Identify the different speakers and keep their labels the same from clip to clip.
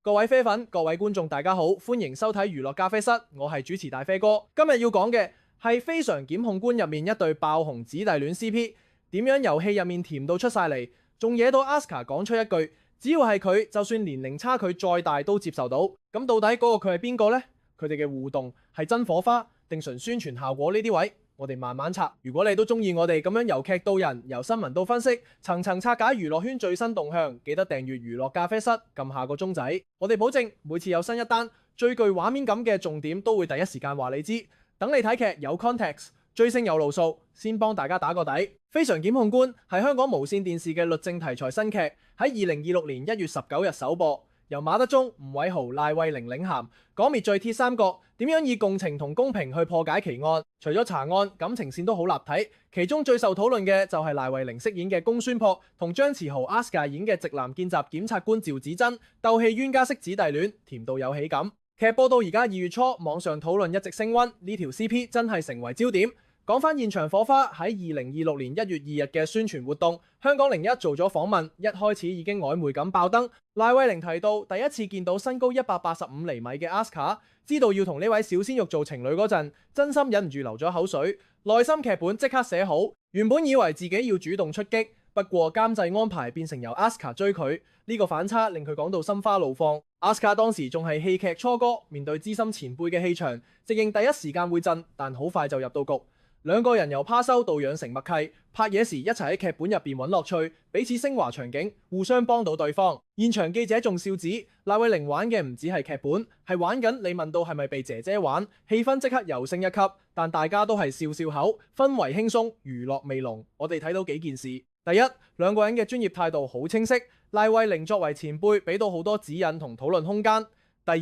Speaker 1: 各位啡粉、各位觀眾，大家好，歡迎收睇娛樂咖啡室，我係主持大啡哥。今日要講嘅係《非常檢控官》入面一對爆紅姊弟戀 CP， 點樣遊戲入面甜到出晒嚟，仲惹到 Asuka 講出一句，只要係佢，就算年齡差距再大都接受到。咁到底嗰個佢係邊個呢？佢哋嘅互動係真火花定純宣傳效果呢啲位？我哋慢慢拆。如果你都中意我哋咁樣由劇到人，由新聞到分析，層層拆解娛樂圈最新動向，記得訂閱娛樂咖啡室，撳下個鐘仔。我哋保證每次有新一單最具畫面感嘅重點，都會第一時間話你知。等你睇劇有 context， 追星有路數，先幫大家打個底。非常檢控官係香港無線電視嘅律政題材新劇，喺2026年1月19日首播。由馬德鐘、吳偉豪、賴慧玲領銜，講滅罪鐵三角點樣以共情同公平去破解奇案。除咗查案，感情線都好立體。其中最受討論嘅就係賴慧玲飾演嘅公孫樸同張馳豪 Asuka 演嘅直男見習檢察官趙子珍鬥氣冤家式姊弟戀，甜到有喜感。劇播到而家2月初，網上討論一直升溫，呢條 CP 真係成為焦點。講翻現場火花，喺2026年1月2日嘅宣傳活動，香港01做咗訪問，一開始已經曖昧咁爆燈。賴慧玲提到第一次見到身高185厘米嘅 Asuka， 知道要同呢位小鮮肉做情侶嗰陣，真心忍唔住流咗口水。內心劇本即刻寫好，原本以為自己要主動出擊，不過監製安排變成由 Asuka 追佢，呢個反差令佢講到心花怒放。Asuka 當時仲係戲劇初哥，面對資深前輩嘅氣場，直認第一時間會震，但好快就入到局。兩個人由趴收到養成默契，拍嘢時一齊喺劇本入邊揾樂趣，彼此升華場景，互相幫到對方。現場記者仲笑指賴慧玲玩嘅唔止係劇本，係玩緊你問到係咪被姐姐玩，氣氛即刻又升一級。但大家都係笑笑口，氛圍輕鬆，娛樂味濃。我哋睇到幾件事：第一，兩個人嘅專業態度好清晰，賴慧玲作為前輩，俾到好多指引同討論空間。第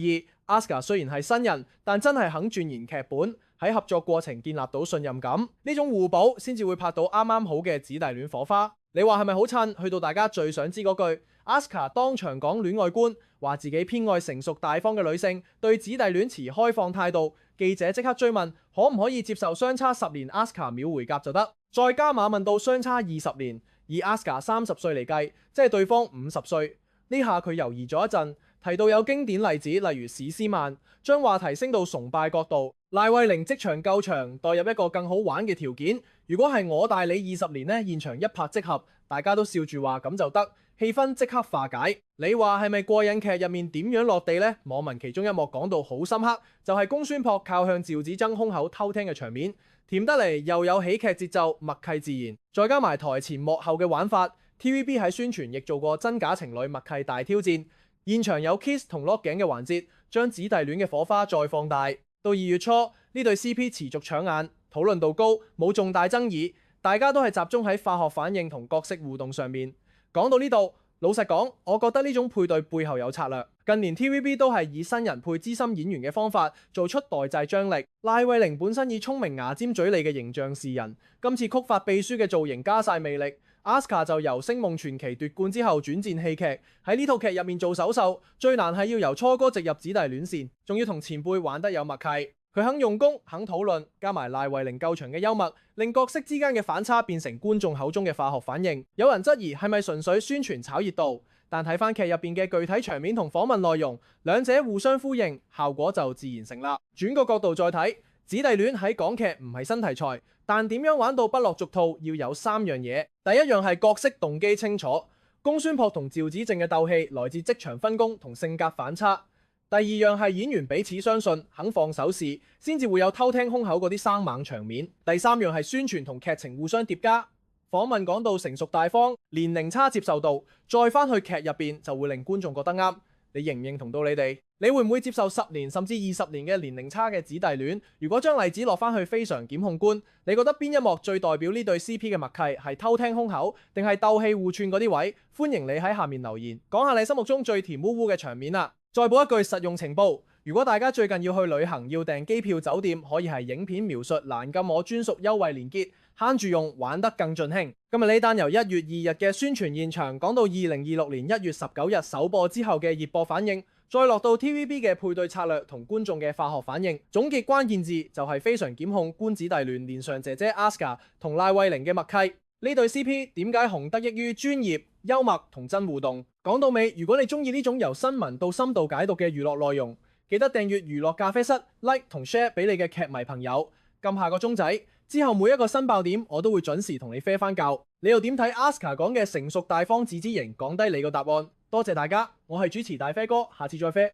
Speaker 1: 二，Asuka 雖然係新人，但真係肯鑽研劇本。喺合作過程建立到信任感，呢種互補先至會拍到啱啱好嘅姊弟戀火花。你話係咪好襯？去到大家最想知嗰句 ，Asuka 當場講戀愛觀，話自己偏愛成熟大方嘅女性，對姊弟戀持開放態度。記者即刻追問，可唔可以接受相差10年 Asuka 秒回夾就得？再加碼問到相差20年，以 Asuka 30歲嚟計，即係對方50歲。呢下佢猶豫咗一陣，提到有經典例子，例如史詩曼，將話題升到崇拜角度。賴慧玲即場救場，代入一個更好玩嘅條件。如果係我帶你20年呢，現場一拍即合，大家都笑住話咁就得，氣氛即刻化解。你話係咪過癮？劇入面點樣落地呢？網民其中一幕講到好深刻，就係公孫樸靠向趙子珍胸口偷聽嘅場面，甜得嚟又有喜劇節奏，默契自然，再加埋台前幕後嘅玩法。TVB 喺宣傳亦做過真假情侶默契大挑戰，現場有 kiss 同 lock 頸嘅環節，將姊弟戀嘅火花再放大。到2月初，呢對 CP 持續搶眼，討論度高，冇重大爭議，大家都係集中喺化學反應同角色互動上面。講到呢度，老實講，我覺得呢種配對背後有策略。近年 TVB 都係以新人配資深演員嘅方法，做出代際張力。賴慧玲本身以聰明牙尖嘴利嘅形象示人，今次曲發秘書嘅造型加晒魅力。Asuka 就由星夢傳奇奪冠之後轉戰戲劇，喺呢套劇入面做首秀，最難係要由初哥直入姊弟戀線，仲要同前輩玩得有默契。佢肯用功，肯討論，加埋賴慧玲夠長嘅幽默，令角色之間嘅反差變成觀眾口中嘅化學反應。有人質疑係咪純粹宣傳炒熱度，但睇翻劇入邊嘅具體場面同訪問內容，兩者互相呼應，效果就自然成立。轉個角度再睇，姊弟戀喺港劇唔係新題材，但點樣玩到不落俗套，要有3樣嘢。第一樣係角色動機清楚，公孫樸同趙子正嘅鬥氣來自職場分工同性格反差。第二樣係演員彼此相信，肯放手試，先至會有偷聽胸口嗰啲生猛場面。第三樣係宣傳同劇情互相疊加。訪問講到成熟大方，年齡差接受度，再翻去劇入邊就會令觀眾覺得啱。你認唔認同到你哋？你會唔會接受10年甚至20年嘅年齡差嘅姊弟戀？如果將例子落翻去非常檢控官，你覺得邊一幕最代表呢對 CP 嘅默契？係偷聽胸口，定係鬥氣互串嗰啲位？歡迎你喺下面留言，講下你心目中最甜烏烏嘅場面啦！再補一句實用情報，如果大家最近要去旅行，要訂機票酒店，可以係影片描述欄撳我專屬優惠連結，慳住用，玩得更盡興。今日呢單由1月2日嘅宣傳現場講到2026年1月19日首播之後嘅熱播反應，再落到 TVB 嘅配對策略同觀眾嘅化學反應，總結關鍵字就係非常檢控官子弟戀連上姐姐 Asuka 同賴慧玲嘅默契。呢對 CP 點解紅得益於專業、幽默同真互動？講到尾，如果你中意呢種由新聞到深度解讀嘅娛樂內容，記得訂閱娛樂咖啡室 ，like 同 share 俾你嘅劇迷朋友，撳下個鐘仔，之後每一個新爆點我都會準時同你啡翻教。你又點睇 Aska 講嘅成熟大方自知型？講低你個答案。多謝大家，我係主持大啡哥，下次再啡。